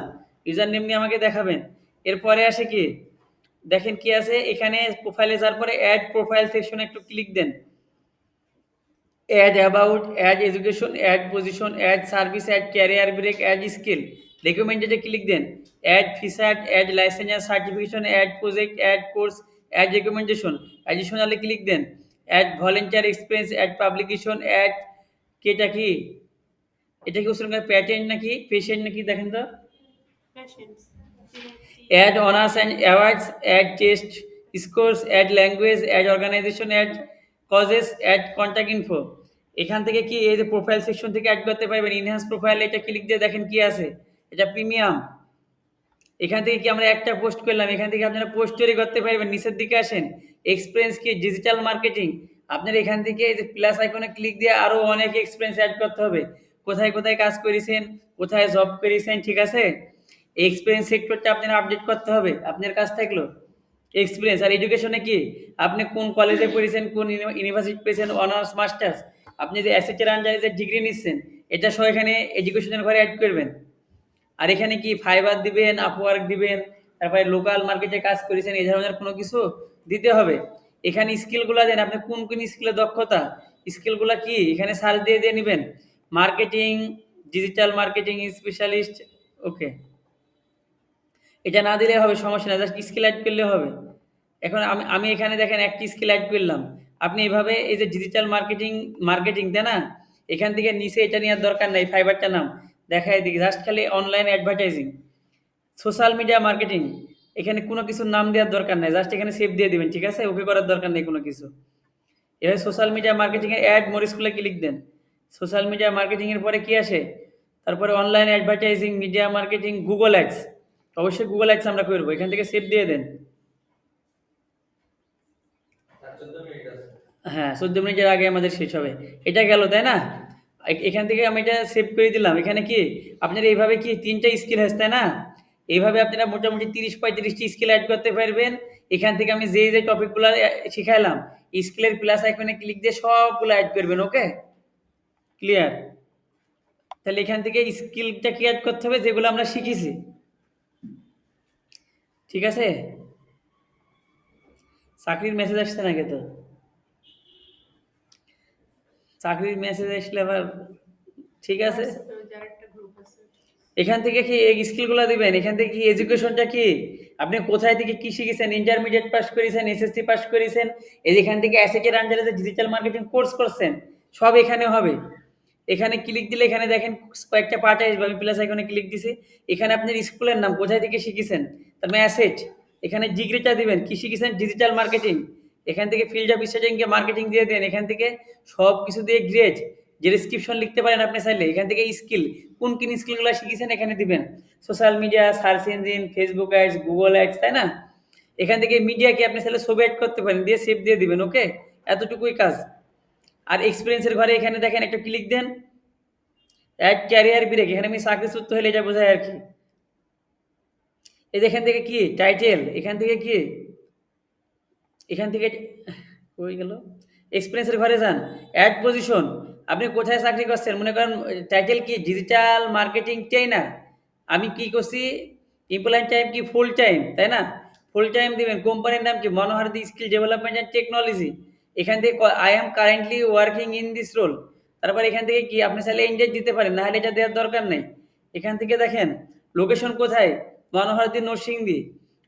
ইউজার নেম নিয়ে আমাকে দেখাবেন। এরপরে আসে কি, দেখেন কি আছে এখানে, প্রোফাইলে যাওয়ার পরে অ্যাড প্রোফাইল সেকশনে একটু ক্লিক দেন। Add about, add education, add position, add service, add career break, add skill, রেকমেন্ডেডে ক্লিক দেন। Add featured, add license certification, add project, add course, add recommendation, অ্যাডিশনালে ক্লিক দেন। Add volunteer experience, add publication, add কেটা কি, এটা কি উচ্চারণ করে প্যাটেন্ট নাকি পেশেন্ট নাকি দেখেন তো। Patients add honours and awards, add test scores, add language, add organisation, add causes, add contact info. এখান থেকে কি এই যে প্রোফাইল সেকশন থেকে অ্যাড করতে পারবেন। ইনহ্যান্স প্রোফাইল, এটা ক্লিক দিয়ে দেখেন কি আছে, এটা প্রিমিয়াম। এখান থেকে কি আমরা একটা পোস্ট করলাম, এখান থেকে আপনারা পোস্ট তৈরি করতে পারবেন। নিচের দিকে আসেন, এক্সপিরিয়েন্স কি ডিজিটাল মার্কেটিং। আপনারা এখান থেকে এই যে প্লাস আইকনে ক্লিক দিয়ে আরও অনেক এক্সপিরিয়েন্স অ্যাড করতে হবে। কোথায় কোথায় কাজ করেছেন, কোথায় জব করেছেন, ঠিক আছে? এক্সপিরিয়েন্স সেক্টরটা আপনারা আপডেট করতে হবে আপনার কাছ থাকলো এক্সপিরিয়েন্স। আর এডুকেশনে কি, আপনি কোন কলেজে পড়েছেন, কোন ইউনিভার্সিটি পড়েছেন, অনার্স মাস্টার্স, আপনি যে অ্যাসেটের আন্ডারে যে ডিগ্রি নিচ্ছেন, এটা সহ এখানে এডুকেশনের ঘরে অ্যাড করবেন। আর এখানে কি ফাইবার দিবেন, আপওয়ার্ক দিবেন, তারপরে লোকাল মার্কেটে কাজ করেছেন, এই ধরনের কোনো কিছু দিতে হবে। এখানে স্কিলগুলো দেন, আপনি কোন কোন স্কিলে দক্ষতা, স্কিলগুলো কি এখানে সার্চ দিয়ে দিয়ে নেবেন। মার্কেটিং, ডিজিটাল মার্কেটিং স্পেশালিস্ট, ওকে। এটা না দিলে হবে, সমস্যা না, জাস্ট স্কিল অ্যাড করলে হবে। এখন আমি আমি এখানে দেখেন একটি স্কিল অ্যাড করলাম। আপনি এভাবে এই যে ডিজিটাল মার্কেটিং তাই না, এখান থেকে নিচে এটা নেওয়ার দরকার নাই, ফাইবারটা নাম দেখায় দিকে, জাস্ট খালি online advertising, social media marketing, এখানে কোনো কিছুর নাম দেওয়ার দরকার নাই, জাস্ট এখানে সেভ দিয়ে দিবেন, ঠিক আছে? ওকে করার দরকার নেই কোনো কিছু। এভাবে সোশ্যাল মিডিয়া মার্কেটিংয়ে অ্যাড মোর স্কুলে ক্লিক দেন। সোশ্যাল মিডিয়া মার্কেটিংয়ের পরে কি আসে, তারপরে online advertising, media marketing, Google ads. অবশ্যই গুগল অ্যাডস আমরা করবো, এখান থেকে সেভ দিয়ে দেন। হ্যাঁ, 14 মিনিটের আগে আমাদের শেষ হবে। এটা গেল, তাই না? এখান থেকে আমি এটা সেভ করে দিলাম। এখানে কি আপনারা এইভাবে কি ৩টা স্কিল আছে, তাই না? এইভাবে আপনারা মোটামুটি ৩০-৩৫টি স্কিল অ্যাড করতে পারবেন। এখান থেকে আমি যে টপিকগুলো শিখাইলাম, স্কিলের প্লাস আইকনে ক্লিক দিয়ে সবগুলো অ্যাড করবেন। ওকে, ক্লিয়ার? তাহলে এখান থেকে স্কিলটা কি অ্যাড করতে হবে, যেগুলো আমরা শিখেছি, ঠিক আছে? চাকরির মেসেজ আসছে নাকি? তো চাকরির মেসেজ আসলে আবার ঠিক আছে। যার একটা গ্রুপ আছে। এখান থেকে কি এই স্কিলগুলো দিবেন। এখান থেকে কি এডুকেশনটা কি, আপনি কোথায় থেকে কি শিখেছেন, ইন্টারমিডিয়েট পাস করেছেন, এসএসসি পাস করেছেন, এই যেখান থেকে অ্যাসেটের আন্ডারে যে ডিজিটাল মার্কেটিং কোর্স করছেন, সব এখানে হবে। এখানে ক্লিক দিলে এখানে দেখেন কয়েকটা পার্ট আসবে, আমি প্লাস আইকনে ক্লিক দিছি। এখানে আপনার স্কুলের নাম, কোথায় থেকে শিখেছেন, তার মানে অ্যাসেট। এখানে ডিগ্রিটা দিবেন, কি শিখেছেন, ডিজিটাল মার্কেটিং। এখান থেকে ফিল্ড অফ স্টাডিকে মার্কেটিং দিয়ে দেন। এখান থেকে সব কিছু দিয়ে গ্রেড, যে ডিসক্রিপশন লিখতে পারেন আপনি চাইলে। এখান থেকে স্কিল, কোন কোন স্কিলগুলো শিখেছেন এখানে দিবেন। Social media, search engine, Facebook ads, Google ads, তাই না? এখান থেকে মিডিয়া কি আপনি চাইলে ছবি অ্যাড করতে পারেন, দিয়ে সেভ দিয়ে দিবেন। ওকে, এতটুকুই কাজ। আর এক্সপিরিয়েন্সের ঘরে এখানে দেখেন একটা ক্লিক দেন, অ্যাড ক্যারিয়ার ব্রেক। এখানে আমি চাকরিচ্যুত হলে এটা বোঝায় আর কি। এই যে এখান থেকে কি টাইটেল, এখান থেকে কি, এখান থেকে কই গেল, এক্সপিরিয়েন্সের ঘরে যান, অ্যাড পজিশন, আপনি কোথায় চাকরি করছেন। মনে করেন টাইটেল কি, ডিজিটাল মার্কেটিং ট্রেনার। আমি কি করছি, এমপ্লয়েড টাইম কি, ফুল টাইম, তাই না? ফুল টাইম দিবেন। কোম্পানির নাম কি, Manohar the skill development and technology. এখান থেকে I am currently working in this role. তারপর এখান থেকে কি, আপনি চাইলে ইন্ডেট দিতে পারেন, না হলে এটা দেওয়ার দরকার নেই। এখান থেকে দেখেন লোকেশন কোথায়, মনোহর দি নরসিংদী।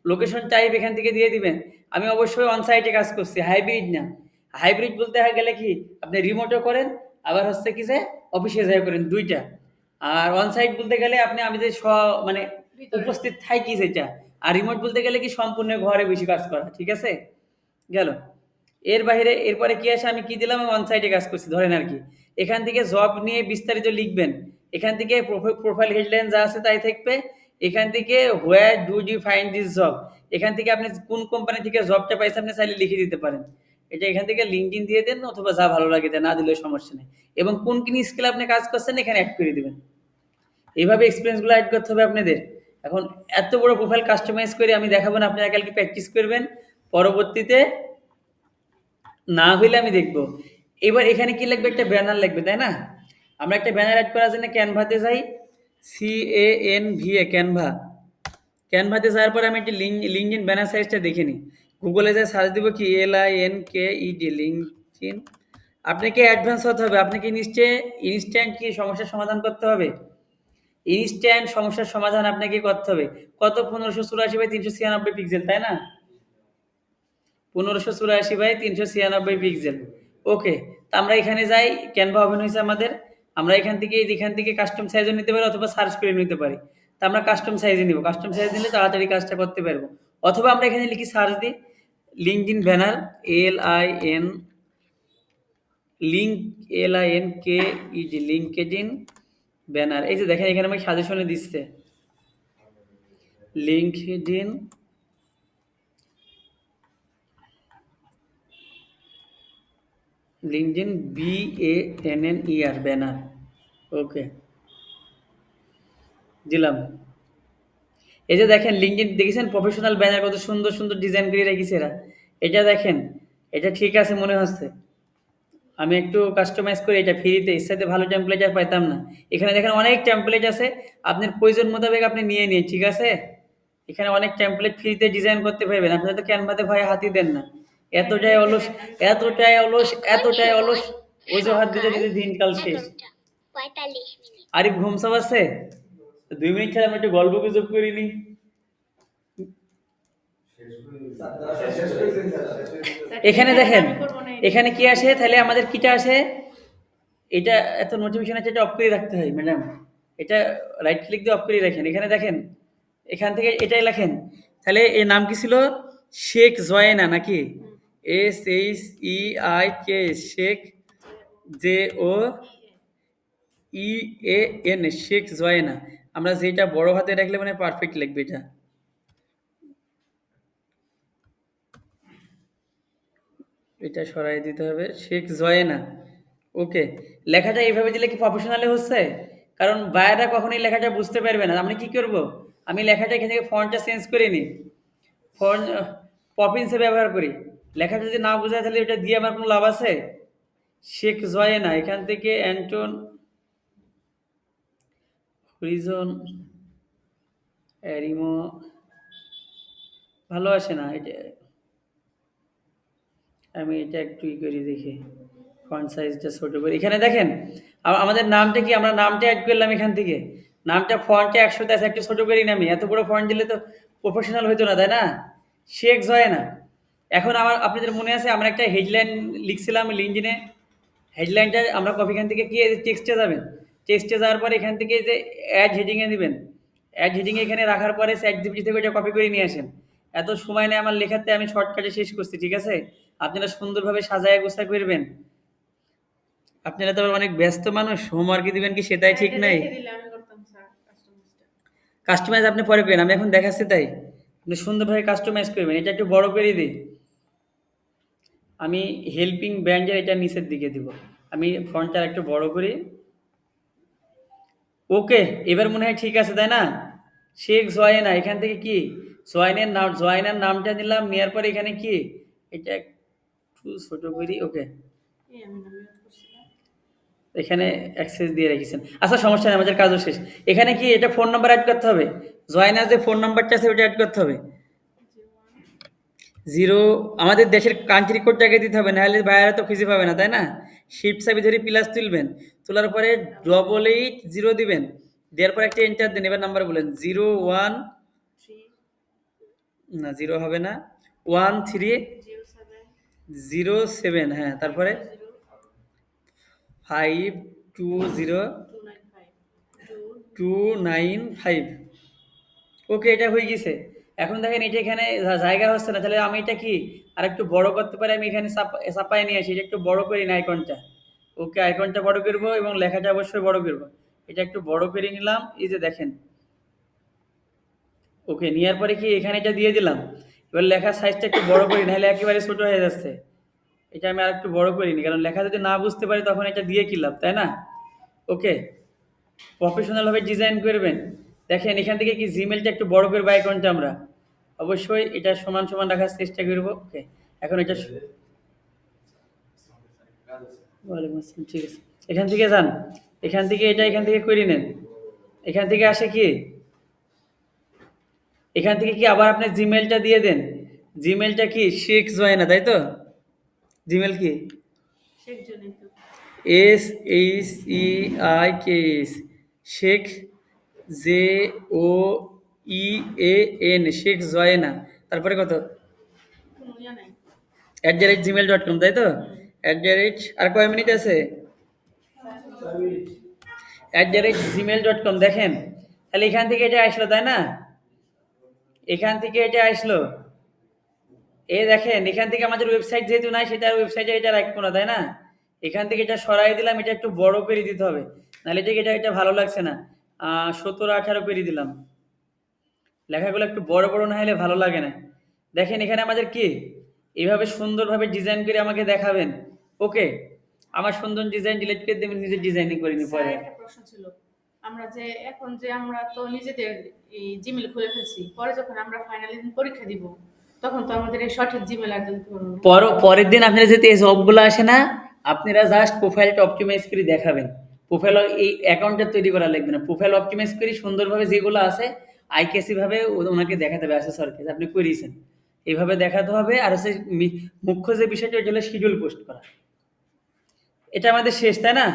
লোকেশন টাইপ এখান থেকে দিয়ে দিবেন। আমি অবশ্যই অন সাইটে কাজ করছি, হাইব্রিড না। হাইব্রিড বলতে গেলে কি, আপনি রিমোটও করেন, আবার হচ্ছে কি যে অফিসে যাই করেন, দুইটা। আর অন সাইট বলতে গেলে আপনি, আমি যে মানে উপস্থিত থাকি যেটা। আর রিমোট বলতে গেলে কি, সম্পূর্ণ ঘরে বেশি কাজ করা, ঠিক আছে? গেল। এর বাইরে এরপরে কি আসে, আমি কি দিলাম, অন সাইটে কাজ করছি ধরেন আর কি। এখান থেকে জব নিয়ে বিস্তারিত লিখবেন। এখান থেকে প্রোফাইল হেডলাইন যা আছে তাই থাকবে। এখান থেকে where do you find this job, এখান থেকে আপনি কোন কোম্পানি থেকে জবটা পাইছেন আপনি চাইলে লিখে দিতে পারেন। এটা এখান থেকে লিঙ্কডিন দিয়ে দেন, অথবা যা ভালো লাগে তা, না দিলেও সমস্যা নেই। এবং কোন কোন স্কিল আপনি কাজ করছেন এখানে অ্যাড করে দিবেন। এইভাবে এক্সপিরিয়েন্সগুলো অ্যাড করতে হবে আপনাদের। এখন এত বড় প্রোফাইল কাস্টমাইজ করে আমি দেখাবো না, আপনারা কালকে প্র্যাকটিস করবেন। পরবর্তীতে না হইলে আমি দেখব। এবার এখানে কি লাগবে, একটা ব্যানার লাগবে, তাই না? আমরা একটা ব্যানার অ্যাড করার জন্য ক্যানভাতে যাই, CANVA, ক্যানভা। ক্যানভাতে যাওয়ার পরে আমি একটি লিঙ্কডিন ব্যানার সাইজটা দেখে নিই। গুগলে যাই সার্চ দিব কি, LINKED, লিঙ্কডিন। আপনাকে অ্যাডভান্স হতে হবে, আপনাকে ইনস্ট্যান্ট কি সমস্যার সমাধান করতে হবে। ইনস্ট্যান্ট সমস্যার সমাধান আপনাকে করতে হবে। কত, 1584 বাই 396 পিক্সেল, তাই না? 1584 বাই 396 ওকে। তো আমরা এখানে যাই, ক্যানভা ওপেন হয়েছে আমাদের। আমরা এখান থেকে কাস্টম সাইজও নিতে পারি, অথবা সার্চ করে নিতে পারি। তো আমরা কাস্টম সাইজে নিব, কাস্টম সাইজ নিলে তাড়াতাড়ি কাজটা করতে পারবো। অথবা আমরা এখানে লিখি, সার্চ দিই লিঙ্কডিন ব্যানার, লিঙ্কডিন ব্যানার। এই যে দেখেন এখানে আমাকে সাজেশনে দিচ্ছে লিঙ্কডিন BANNER ব্যানার। ওকে, দিলাম। এই যে দেখেন লিঙ্কডিন, দেখেছেন প্রফেশনাল ব্যানার কত সুন্দর সুন্দর ডিজাইন করে রেখেছে এরা। এটা দেখেন, এটা ঠিক আছে মনে হচ্ছে। আমি একটু কাস্টমাইজ করি এটা ফ্রিতে, এর সাথে ভালো টেমপ্লেট আর পাইতাম না। এখানে দেখেন অনেক টেমপ্লেট আছে, আপনার প্রয়োজন মোতাবেক আপনি নিয়ে নিন, ঠিক আছে? এখানে অনেক টেমপ্লেট ফ্রিতে ডিজাইন করতে পারবেন। আপনারা তো ক্যানভাতে ভয়ে হাতই দেন না। এতটাই অলস, এতটাই অলস, এতটাই অলস, অজুহাত দিতে দিতে দিনকাল শেষ। 11:45 আরিফ ঘুমসাব আছে, 2 মিনিট ছাড়া আমি একটু গল্প গুজব করিনি। এখানে দেখেন, এখানে কি আসে, তাহলে আমাদের কিটা আসে, এটা এত নোটিফিকেশন আছে, এটা অফ করে রাখতে হয় ম্যাডাম। এটা রাইট ক্লিক দিয়ে অফ করে রাখেন। এখানে দেখেন, এখান থেকে এটাই লেখেন। তাহলে এর নাম কি ছিল, শেখ জয়েনা নাকি, SHEIK, শেখ JOEAN, শেখ জয়েনা। আমরা যেটা বড় হাতে রাখলে মানে পারফেক্ট লিখবে এটা। এটা সরাই দিতে হবে, শেখ জয়েনা। ওকে, লেখাটা এইভাবে দিলে কি প্রফেশনালে হচ্ছে? কারণ বায়াররা কখনোই লেখাটা বুঝতে পারবে না। আমি কি করব, আমি লেখাটা এখান থেকে ফন্টটা চেঞ্জ করে নিই, ফন্ট পপিন্সে ব্যবহার করি। লেখাটা যদি না বোঝায় তাহলে এটা দিয়ে আমার কোনো লাভ আছে? শেখ জয়েনা, এখান থেকে অ্যান্টন হরিজন অ্যারিমো, ভালো আসে না এটা। আমি এটা একটু করি দেখি, ফন্ট সাইজটা ছোট করি। এখানে দেখেন আমাদের নামটা কি, আমরা নামটা অ্যাড করলাম এখান থেকে। নামটা ফন্টে 100তে আছে, একটু ছোট করি নামি। এত বড় ফন্ট দিলে তো প্রফেশনাল হইতো না, তাই না? শেখ জয়েনা। এখন আপনাদের মনে আছে আমরা একটা হেডলাইন লিখছিলাম লিঙ্কডিনে, হেডলাইনটা আমরা কপি এখান থেকে কি টেক্সটে যাবেন, টেক্সটে যাওয়ার পরে এখান থেকে যে অ্যাড হেডিংয়ে দিবেন, অ্যাড হেডিংয়ে এখানে রাখার পরে চ্যাট জিপিটি থেকে ওইটা কপি করে নিয়ে আসেন। এত সময় নেই আমার লেখাতে, আমি শর্টকাটে শেষ করছি, ঠিক আছে? আপনারা সুন্দরভাবে সাজায় গোছায় করবেন। আপনারা তো আবার অনেক ব্যস্ত মানুষ, হোমওয়ার্কই দিবেন কি সেটাই ঠিক এটা নাই। দেখে দিলে আমি করতাম স্যার কাস্টমাইজটা। কাস্টমাইজ আপনি পরে করেন, আমি এখন দেখাচ্ছি তাই। আপনি সুন্দরভাবে কাস্টমাইজ করবেন। এটা একটু বড় করে দিই। আমি হেল্পিং ব্যান্ডের এটা নিচের দিকে দিব। আমি ফন্টটা একটু বড় করি। ওকে, এবার মনে হয় ঠিক আছে, তাই না? শেখ জয়েনা, এখান থেকে কি জয়েনার নামটা নিলাম, নেওয়ার পরে এখানে কি এটা একটু ছোট করি। ওকে, আমি নামিয়ে করছিলাম। এখানে অ্যাক্সেস দিয়ে রেখেছেন। আচ্ছা, সমস্যা নেই, আমাদের কাজও শেষ। এখানে কি এটা ফোন নাম্বার অ্যাড করতে হবে? জয়নার যে ফোন নাম্বারটা আছে ওটা অ্যাড করতে হবে। 0 আমাদের দেশের কান্ট্রি কোডটাকে দিতে হবে, নাহলে বাইরে তো খুঁজে পাবে না, তাই না? শিফট চাবি ধরে প্লাস তুলবেন, তোলার পরে 880 দিবেন, দেওয়ার পর একটা এন্টার দেন। এবার নাম্বার বলেন। 01 3 না, 0 হবে না, 1307, 07 হ্যাঁ, তারপরে 0 520 295 295। ওকে, এটা হয়ে গেছে। এখন দেখেন এটা এখানে জায়গা হচ্ছে না, তাহলে আমি এটা কি আর একটু বড় করতে পারি? আমি এখানে চাপায় নিয়ে আসি, এটা একটু বড় করি না আইকনটা। ওকে, আইকনটা বড় করব এবং লেখাটা অবশ্যই বড় করব। এটা একটু বড় করে নিলাম, এই যে দেখেন। ওকে, নেওয়ার পরে কি এখানে এটা দিয়ে দিলাম। এবার লেখার সাইজটা একটু বড় করি, নাহলে একেবারে ছোট হয়ে যাচ্ছে। এটা আমি আর একটু বড় করিনি, কারণ লেখা যদি না বুঝতে পারি তখন এটা দিয়ে কি লাভ, তাই না? ওকে, প্রফেশনালভাবে ডিজাইন করবেন। দেখেন এখান থেকে কি জিমেলটা একটু বড় করবো আইকনটা আমরা। অবশ্যই এটা সমান সমান রাখার চেষ্টা করব। ওকে, এখন এটা ওয়ালাইকুম আসসালাম, ঠিক আছে। এখান থেকে যান, এখান থেকে এটা এখান থেকে করে নেন। এখান থেকে আসে কি, এখান থেকে কি আবার আপনি জিমেলটা দিয়ে দেন। জিমেলটা কি শেখ জয়না, তাই তো? জিমেল কি শেখ জনিত SHEIKS, শেখ JOEAN, শেখ জয়না, তারপরে কত কোনো ইয়া নাই। @gmail.com, তাই তো? আর কয় মিনিট আছে? @gmail.com। দেখেন তাহলে এখান থেকে এটা আসলো, তাই না? এখান থেকে এটা আসলো। দেখেন এখান থেকে আমাদের ওয়েবসাইট যেহেতু নাই, সেটা ওয়েবসাইটে এটা রাখবো না, তাই না? এখান থেকে এটা সরাই দিলাম, এটা একটু বড় করে দিতে হবে, নাহলে ঠিক এটা ভালো লাগছে না। 17-18 করে দিলাম। লেখাগুলো একটু বড় বড় না হলে ভালো লাগে না। দেখেন এখানে আমাদের কি এইভাবে সুন্দরভাবে ডিজাইন করে আমাকে দেখাবেন। ওকে, আমার সুন্দর ডিজাইন ডিলিট করে দেবেন, নিজের ডিজাইনিং করে নি স্যার পরে। একটা প্রশ্ন ছিল। আমরা যে এখন যে আমরা তো নিজেদের এই জিমেল খুলে ফেলছি, পরে যখন আমরা ফাইনালি পরীক্ষা দিব তখন তো আমাদের এই সঠিক জিমেল আর দিতে পারবো না। পরের দিন আপনারা যদি এই জবগুলো আসে না, আপনারা জাস্ট প্রোফাইলটা অপটিমাইজ করে দেখাবেন। প্রোফাইল এই অ্যাকাউন্টটা তৈরি করা লাগবে না, প্রোফাইল অপটিমাইজ করে সুন্দরভাবে যেগুলো আছে আইকেসি ভাবে ওনাকে দেখাতে হবে, আছে সরকার আপনি করিয়েছেন এইভাবে দেখাতে হবে। আর হচ্ছে মুখ্য যে বিষয়টা ওইটা হলো শিডিউল পোস্ট করা। এটা আমাদের শেষ, তাই না?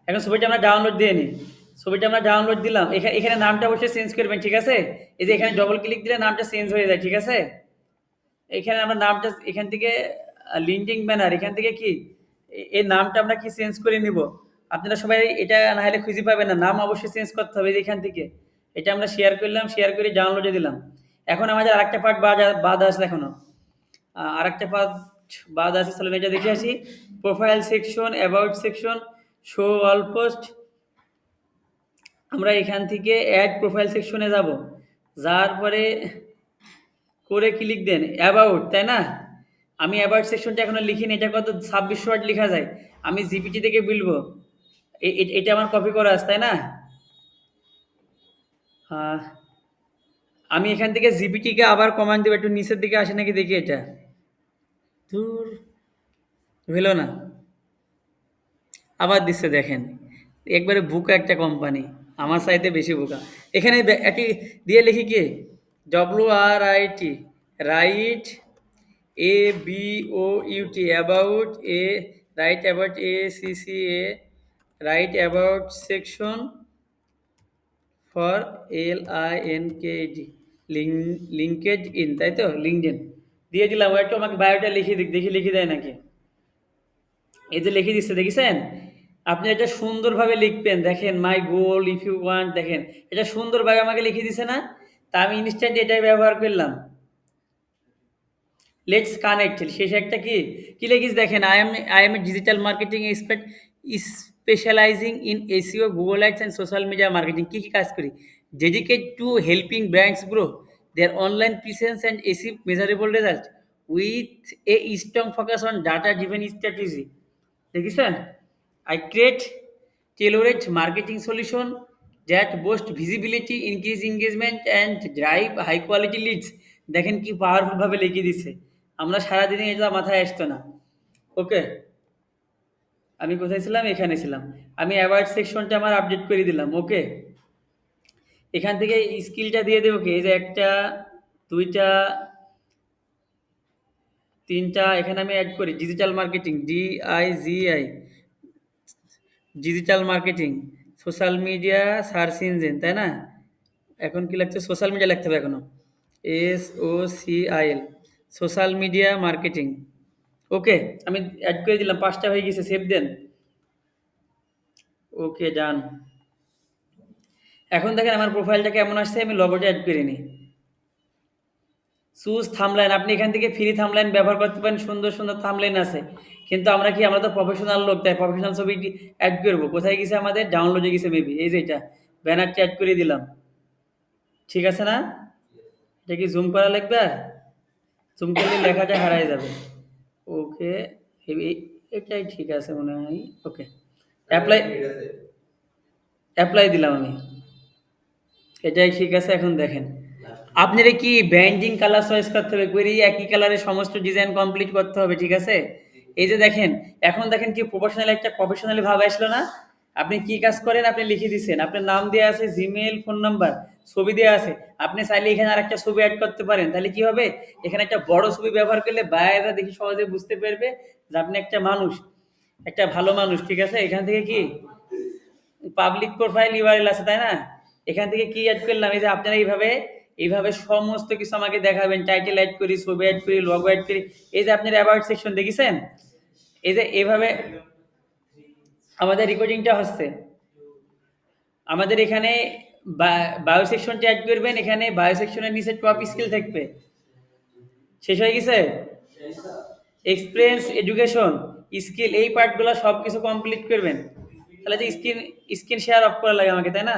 এখন ছবিটা আমরা ডাউনলোড দিয়ে নিই। ছবিটা আমরা ডাউনলোড দিলাম, এখানে এখানে নামটা অবশ্যই চেঞ্জ করবেন, ঠিক আছে? এই যে এখানে ডবল ক্লিক দিলে নামটা চেঞ্জ হয়ে যায়, ঠিক আছে? এখানে আমরা নামটা এখান থেকে লিঙ্কিং ব্যানার, এখান থেকে কি এই নামটা আমরা কি চেঞ্জ করে নিব। আপনারা সবাই এটা না হলে খুঁজে পাবেন না, নাম অবশ্যই চেঞ্জ করতে হবে। এখান থেকে এটা আমরা শেয়ার করলাম, শেয়ার করে ডাউনলোডে দিলাম। এখন আমাদের আরেকটা পার্ট বাদ আছে এখনো। আরেকটা পার্ট বাদ আছে, চলুন এটা দেখে আসি। Profile section, about section, show all post. আমরা এখান থেকে অ্যাড প্রোফাইল সেকশনে যাব, যার পরে করে ক্লিক দেন অ্যাবাউট, তাই না? আমি অ্যাবাউট সেকশনটা এখনো লিখিনি, এটা কত 2600 ওয়ার্ড লেখা যায়। আমি জিপিটি থেকে বলবো, এটা আমার কপি করা আছে, তাই না? আহ, আমি এখান থেকে জিপিটিকে আবার কমান্ড দেবো, একটু নিচের দিকে আসে নাকি দেখি। এটা দূর হলো না, আবার দিচ্ছে দেখেন। একবারে বুকা একটা কোম্পানি, আমার চাইতে বেশি বুকা। এখানে একটি দিয়ে লিখি কি WRIT, right, ABOUT, about right about ACCA, right about section for LINKD, linked in, তাই তো? লিঙ্কডইন দিয়ে দিলাম। একটু আমাকে বায়োটা লিখে দিক, দেখি লিখে দেয় নাকি। এই যে লিখে দিচ্ছে দেখেছেন? আপনি এটা সুন্দরভাবে লিখবেন। দেখেন মাই গোল ইফ ইউ ওয়ান্ট দেখেন। এটা সুন্দরভাবে আমাকে লিখে দিছে না? তা আমি ইনস্ট্যান্ট এটাই ব্যবহার করলাম। লেটস কানেক্ট শেষে একটা কি? কি লিখিস দেখেন I am a digital marketing expert specialising in SEO, Google ads and social media marketing. কি কাজ করি? Dedicate to helping brands grow their online presence and achieve measurable result with a strong focus on data driven strategy. দেখেছেন? I create tailored marketing solution that boost visibility, increase engagement and drive high quality leads। দেখেন কি powerful ভাবে লিখে দিছে। আমরা সারাদিনে এটা মাথায় আসতো না। ওকে, আমি কোথায় ছিলাম? এখানে ছিলাম। আমি অ্যাওয়ার্ড সেকশনটা আমার আপডেট করে দিলাম। ওকে, এখান থেকে স্কিলটা দিয়ে দেবো কি? এই যে একটা, দুইটা, তিনটা এখানে আমি অ্যাড করি digital marketing, DIGI, digital marketing, social media search engine, তাই না? এখন কি লাগছে? সোশ্যাল মিডিয়া লিখতে হবে এখনো। SOCIL, social media marketing. Okay, আমি অ্যাড করে দিলাম। ৫টা হয়ে গেছে, সেভ দেন। ওকে, ডান। এখন দেখেন আমার প্রোফাইলটা কেমন আসছে, আমি লোগোটা অ্যাড করে নিই। চুজ থাম্বলাইন, আপনি এখান থেকে ফ্রি থাম্বলাইন ব্যবহার করতে পারেন, সুন্দর সুন্দর থাম্বলাইন আছে। কিন্তু আমরা তো প্রফেশনাল লোক, তাই প্রফেশনাল ছবি অ্যাড করবো। কোথায় গেছে আমাদের? ডাউনলোডে গেছে মেবি। এই যে এটা ব্যানারটা অ্যাড করে দিলাম। ঠিক আছে না? এটা কি জুম করা লাগবে? জুম করলে লেখাটা হারায় যাবে। ওকে, এটাই ঠিক আছে মনে হয়। ওকে, অ্যাপ্লাই অ্যাপ্লাই দিলাম আমি। এটাই ঠিক আছে। এখন দেখেন আপনার কি ব্যান্ডিং কালার চয়েস করতে হবে, কোয়েরি একই কালারের সমস্ত ডিজাইন কমপ্লিট করতে হবে। ঠিক আছে? এই যে দেখেন, এখন দেখেন কি প্রফেশনাল, একটা প্রফেশনালি ভাব আসলো না? আপনি কি কাজ করেন? আপনি লিখে দিচ্ছেন, আপনার নাম দেওয়া আছে, জিমেল, ফোন নাম্বার, ছবি দেওয়া আছে। আপনি চাইলে এখানে আর একটা ছবি অ্যাড করতে পারেন। তাহলে কি হবে? এখানে একটা বড় ছবি ব্যবহার করলে বাইরেরা দেখি সহজে বুঝতে পারবে যে আপনি একটা মানুষ, একটা ভালো মানুষ। ঠিক আছে? এখান থেকে কি পাবলিক প্রোফাইল ইউআরএল আছে, তাই না? এখান থেকে কি অ্যাড করলাম? এই যে আপনারা এইভাবে সমস্ত কিছু আমাকে দেখাবেন। টাইটেল অ্যাড করি, ছবি অ্যাড করি, লোগো অ্যাড করি। এই যে আপনার অ্যাবাউট সেকশন দেখেছেন? এই যে এভাবে আমাদের রেকর্ডিংটা হচ্ছে। আমাদের এখানে বায়ো সেকশনটা অ্যাড করবেন। এখানে বায়ো সেকশনের নিচে টপ স্কিল থাকবে। শেষ হয়ে গেছে? এক্সপিরিয়েন্স, এডুকেশন, স্কিল, এই পার্টগুলো সব কিছু কমপ্লিট করবেন। তাহলে যে স্ক্রিন শেয়ার অফ করা লাগে আমাকে, তাই না?